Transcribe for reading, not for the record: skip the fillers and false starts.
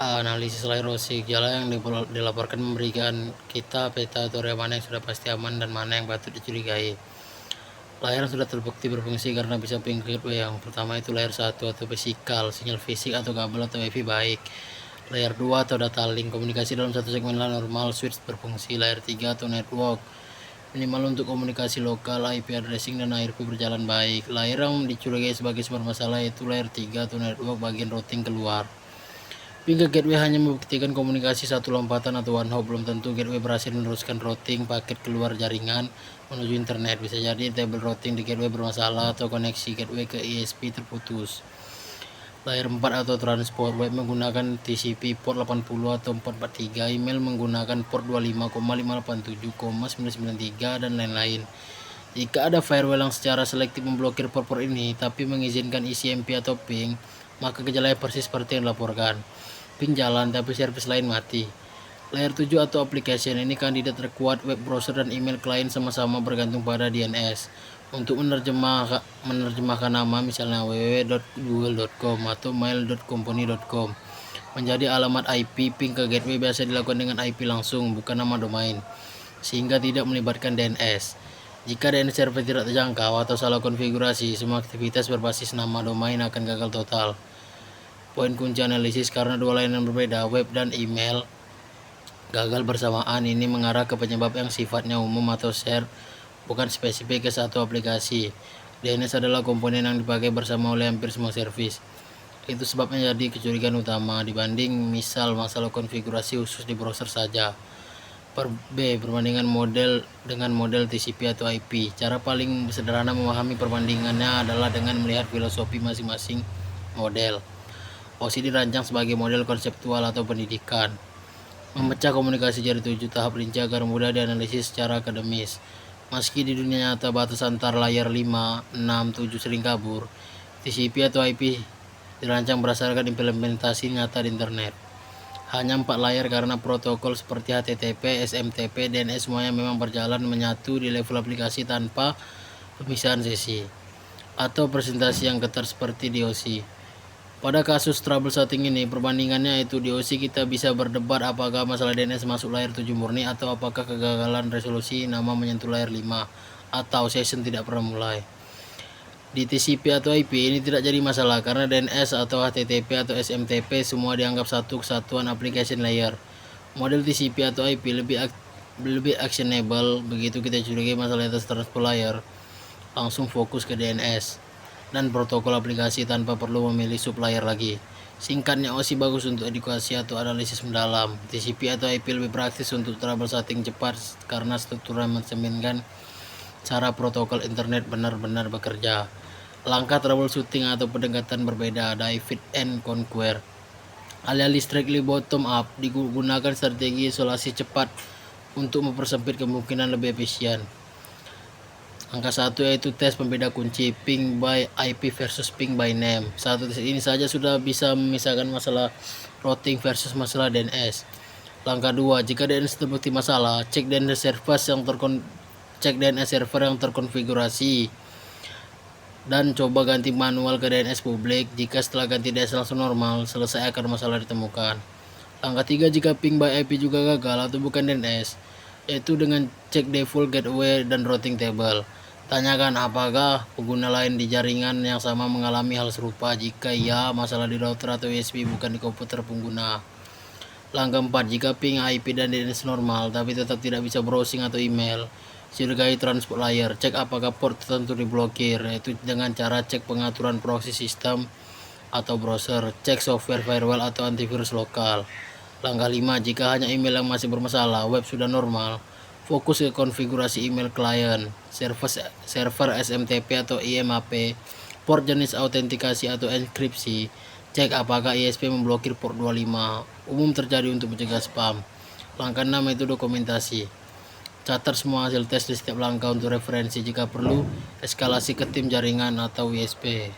Analisis layer erosi gejala yang dilaporkan memberikan kita peta atau area mana yang sudah pasti aman dan mana yang patut dicurigai. Layar sudah terbukti berfungsi karena bisa ping gateway. Yang pertama itu layer 1 atau fisikal, sinyal fisik atau kabel atau wifi baik. Layer 2 atau data link, komunikasi dalam satu segmen normal, switch berfungsi. Layer 3 atau network, minimal untuk komunikasi lokal, IP addressing dan ARP berjalan baik. Layer yang dicurigai sebagai sumber masalah yaitu layer 3 atau network bagian routing keluar. Ping ke gateway hanya membuktikan komunikasi satu lompatan atau one hop, belum tentu gateway berhasil meneruskan routing paket keluar jaringan menuju internet. Bisa jadi table routing di gateway bermasalah atau koneksi gateway ke ISP terputus. Layer 4 atau transport, web menggunakan TCP port 80 atau 443, email menggunakan port 25,587,993 dan lain-lain. Jika ada firewall yang secara selektif memblokir port-port ini tapi mengizinkan ICMP atau ping, maka gejalanya persis seperti yang dilaporkan. Ping jalan tapi service lain mati. Layer 7 atau application, ini kandidat terkuat. Web browser dan email client sama-sama bergantung pada DNS. Untuk menerjemahkan nama, misalnya www.google.com atau mail.company.com menjadi alamat IP, ping ke gateway biasa dilakukan dengan IP langsung, bukan nama domain, sehingga tidak melibatkan DNS. Jika DNS server tidak terjangkau atau salah konfigurasi, semua aktivitas berbasis nama domain akan gagal total. Poin kunci analisis, karena dua layanan berbeda, web dan email, gagal bersamaan. Ini mengarah ke penyebab yang sifatnya umum atau share, bukan spesifik ke satu aplikasi. DNS adalah komponen yang dipakai bersama oleh hampir semua service. Itu sebabnya jadi kecurigaan utama dibanding misal masalah konfigurasi khusus di browser saja. Perbandingan model dengan model TCP atau IP. Cara paling sederhana memahami perbandingannya adalah dengan melihat filosofi masing-masing model. OSI dirancang sebagai model konseptual atau pendidikan, memecah komunikasi jadi 7 tahap rinci agar mudah dianalisis secara akademis. Meski di dunia nyata batas antar layar 5, 6, 7 sering kabur, TCP atau IP dirancang berdasarkan implementasi nyata di internet. Hanya 4 layar karena protokol seperti HTTP, SMTP, DNS semuanya memang berjalan menyatu di level aplikasi tanpa pemisahan sesi atau presentasi yang ketat seperti DOC. Pada kasus troubleshooting ini, perbandingannya itu DOC kita bisa berdebat apakah masalah DNS masuk layar 7 murni atau apakah kegagalan resolusi nama menyentuh layar 5 atau session tidak pernah mulai. Di TCP atau IP ini tidak jadi masalah karena DNS atau HTTP atau SMTP semua dianggap satu kesatuan application layer. Model TCP atau IP lebih actionable. Begitu kita curigai masalah atas transport layer, langsung fokus ke DNS dan protokol aplikasi tanpa perlu memilih supplier lagi. Singkatnya, OSI bagus untuk edukasi atau analisis mendalam. TCP atau IP lebih praktis untuk troubleshooting cepat karena strukturnya mencerminkan cara protokol internet benar-benar bekerja. Langkah troubleshooting atau pendekatan berbeda, divide and conquer. Alih-alih strictly bottom up, digunakan strategi isolasi cepat untuk mempersempit kemungkinan lebih efisien. Angka 1 yaitu tes pembeda kunci, ping by IP versus ping by name. Satu tes ini saja sudah bisa memisahkan masalah routing versus masalah DNS. Langkah 2, jika DNS terbukti masalah, cek DNS server yang terkonfigurasi dan coba ganti manual ke DNS publik. Jika setelah ganti DNS langsung normal, selesai akan masalah ditemukan. Langkah 3, jika ping by IP juga gagal atau bukan DNS, yaitu dengan cek default gateway dan routing table. Tanyakan apakah pengguna lain di jaringan yang sama mengalami hal serupa. Jika iya, masalah di router atau USB bukan di komputer pengguna. Langkah 4, jika ping IP dan DNS normal tapi tetap tidak bisa browsing atau email, curigai transport layer. Cek apakah port tertentu diblokir, yaitu dengan cara cek pengaturan proxy system atau browser. Cek software firewall atau antivirus lokal. Langkah 5, jika hanya email yang masih bermasalah, web sudah normal, fokus ke konfigurasi email client, server SMTP atau IMAP, port jenis autentikasi atau enkripsi. Cek apakah ISP memblokir port 25, umum terjadi untuk mencegah spam. Langkah 6 itu dokumentasi. Catat semua hasil tes di setiap langkah untuk referensi. Jika perlu, eskalasi ke tim jaringan atau ISP.